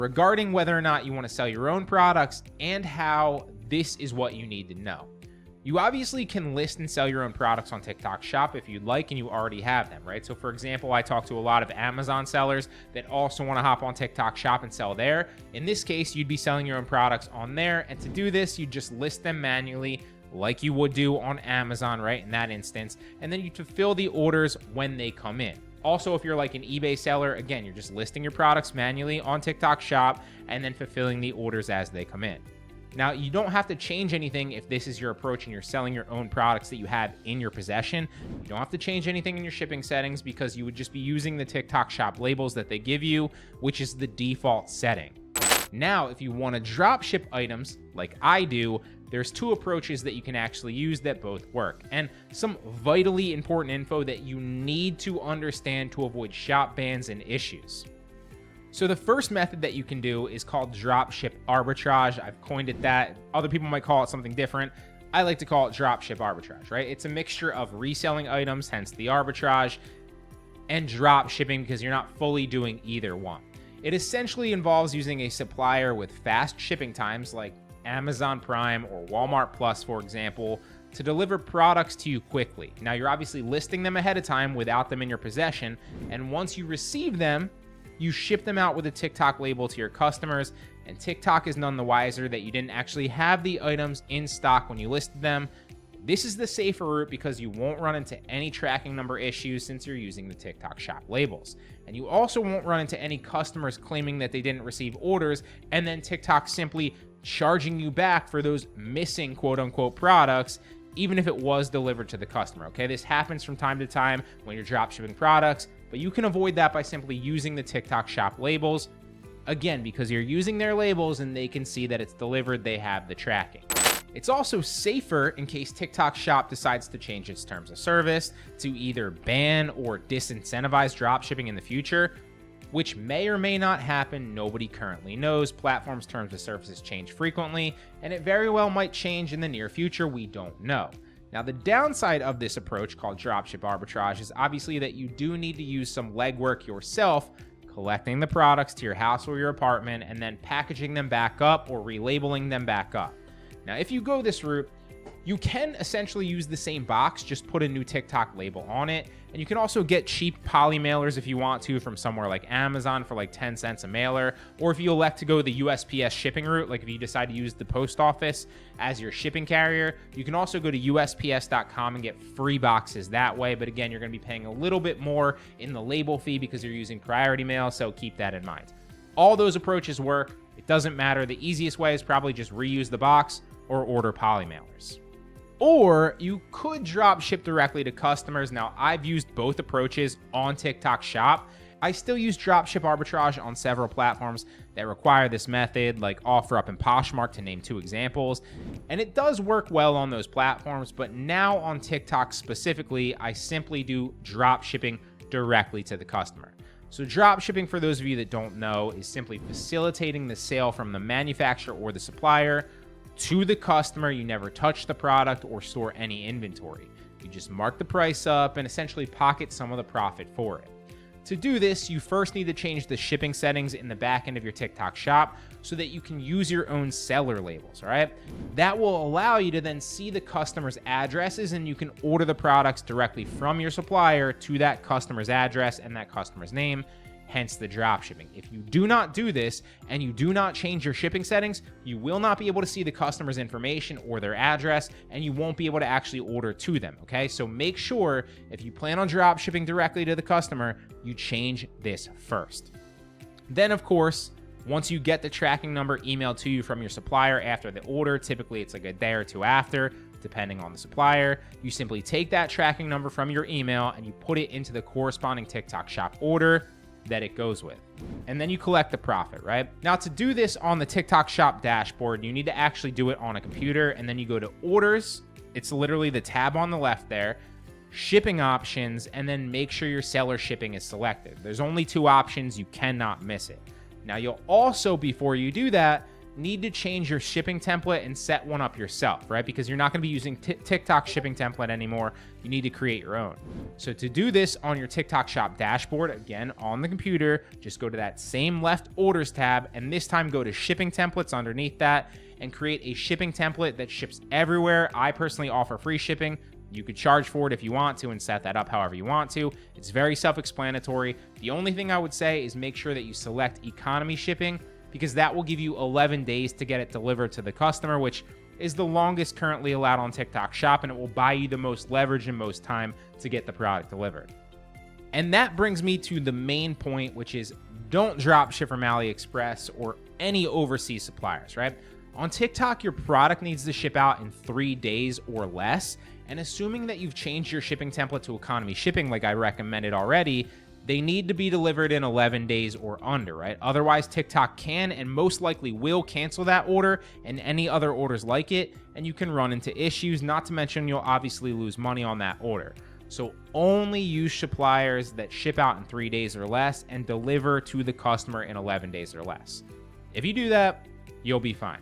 regarding whether or not you want to sell your own products and how this is what you need to know. You obviously can list and sell your own products on TikTok Shop if you'd like, and you already have them, right? So for example, I talk to a lot of Amazon sellers that also want to hop on TikTok Shop and sell there. In this case, you'd be selling your own products on there. And to do this, you just list them manually like you would do on Amazon, right? In that instance, and then you fulfill the orders when they come in. Also, if you're like an eBay seller, again, you're just listing your products manually on TikTok Shop and then fulfilling the orders as they come in. Now, you don't have to change anything if this is your approach and you're selling your own products that you have in your possession. You don't have to change anything in your shipping settings because you would just be using the TikTok Shop labels that they give you, which is the default setting. Now, if you want to drop ship items like I do, there's two approaches that you can actually use that both work, and some vitally important info that you need to understand to avoid shop bans and issues. So the first method that you can do is called dropship arbitrage. I've coined it that. Other people might call it something different. I like to call it dropship arbitrage, right? It's a mixture of reselling items, hence the arbitrage, and drop shipping because you're not fully doing either one. It essentially involves using a supplier with fast shipping times like Amazon Prime or Walmart Plus, for example, to deliver products to you quickly. Now, you're obviously listing them ahead of time without them in your possession, and once you receive them, you ship them out with a TikTok label to your customers, and TikTok is none the wiser that you didn't actually have the items in stock when you listed them. This is the safer route because you won't run into any tracking number issues since you're using the TikTok Shop labels. And you also won't run into any customers claiming that they didn't receive orders and then TikTok simply charging you back for those missing quote unquote products, even if it was delivered to the customer. Okay, this happens from time to time when you're drop shipping products, but you can avoid that by simply using the TikTok Shop labels. Again, because you're using their labels and they can see that it's delivered, they have the tracking. It's also safer in case TikTok Shop decides to change its terms of service to either ban or disincentivize dropshipping in the future, which may or may not happen. Nobody currently knows. Platforms' terms of services change frequently, and it very well might change in the near future. We don't know. Now, the downside of this approach called dropship arbitrage is obviously that you do need to use some legwork yourself, collecting the products to your house or your apartment and then packaging them back up or relabeling them back up. Now, if you go this route, you can essentially use the same box, just put a new TikTok label on it. And you can also get cheap poly mailers if you want to from somewhere like Amazon for like 10 cents a mailer. Or if you elect to go the USPS shipping route, like if you decide to use the post office as your shipping carrier, you can also go to USPS.com and get free boxes that way. But again, you're going to be paying a little bit more in the label fee because you're using priority mail. So keep that in mind. All those approaches work. It doesn't matter. The easiest way is probably just reuse the box or order poly mailers. Or you could drop ship directly to customers. Now, I've used both approaches on TikTok Shop. I still use dropship arbitrage on several platforms that require this method, like OfferUp and Poshmark, to name two examples. And it does work well on those platforms, but now on TikTok specifically, I simply do drop shipping directly to the customer. So drop shipping, for those of you that don't know, is simply facilitating the sale from the manufacturer or the supplier to the customer. You never touch the product or store any inventory. You just mark the price up and essentially pocket some of the profit for it. To do this, you first need to change the shipping settings in the back end of your TikTok Shop so that you can use your own seller labels, all right? That will allow you to then see the customer's addresses and you can order the products directly from your supplier to that customer's address and that customer's name, hence the drop shipping. If you do not do this and you do not change your shipping settings, you will not be able to see the customer's information or their address, and you won't be able to actually order to them, okay? So make sure if you plan on drop shipping directly to the customer, you change this first. Then, of course, once you get the tracking number emailed to you from your supplier after the order, typically it's like a day or two after, depending on the supplier, you simply take that tracking number from your email and you put it into the corresponding TikTok Shop order that it goes with. And then you collect the profit, right? Now, to do this on the TikTok Shop dashboard, you need to actually do it on a computer, and then you go to orders. It's literally the tab on the left there, shipping options, and then make sure your seller shipping is selected. There's only two options. You cannot miss it. Now, you'll also, before you do that, need to change your shipping template and set one up yourself, right? Because you're not going to be using TikTok shipping template anymore. You need to create your own. So to do this on your TikTok shop dashboard, again, on the computer, just go to that same left orders tab, and this time go to shipping templates underneath that and create a shipping template that ships everywhere. I personally offer free shipping. You could charge for it if you want to and set that up however you want to. It's very self-explanatory. The only thing I would say is make sure that you select economy shipping, because that will give you 11 days to get it delivered to the customer, which is the longest currently allowed on TikTok Shop, and it will buy you the most leverage and most time to get the product delivered. And that brings me to the main point, which is don't drop ship from AliExpress or any overseas suppliers, right? On TikTok, your product needs to ship out in 3 days or less. And assuming that you've changed your shipping template to economy shipping, like I recommended already, they need to be delivered in 11 days or under, right? Otherwise, TikTok can and most likely will cancel that order and any other orders like it, and you can run into issues, not to mention you'll obviously lose money on that order. So only use suppliers that ship out in 3 days or less and deliver to the customer in 11 days or less. If you do that, you'll be fine.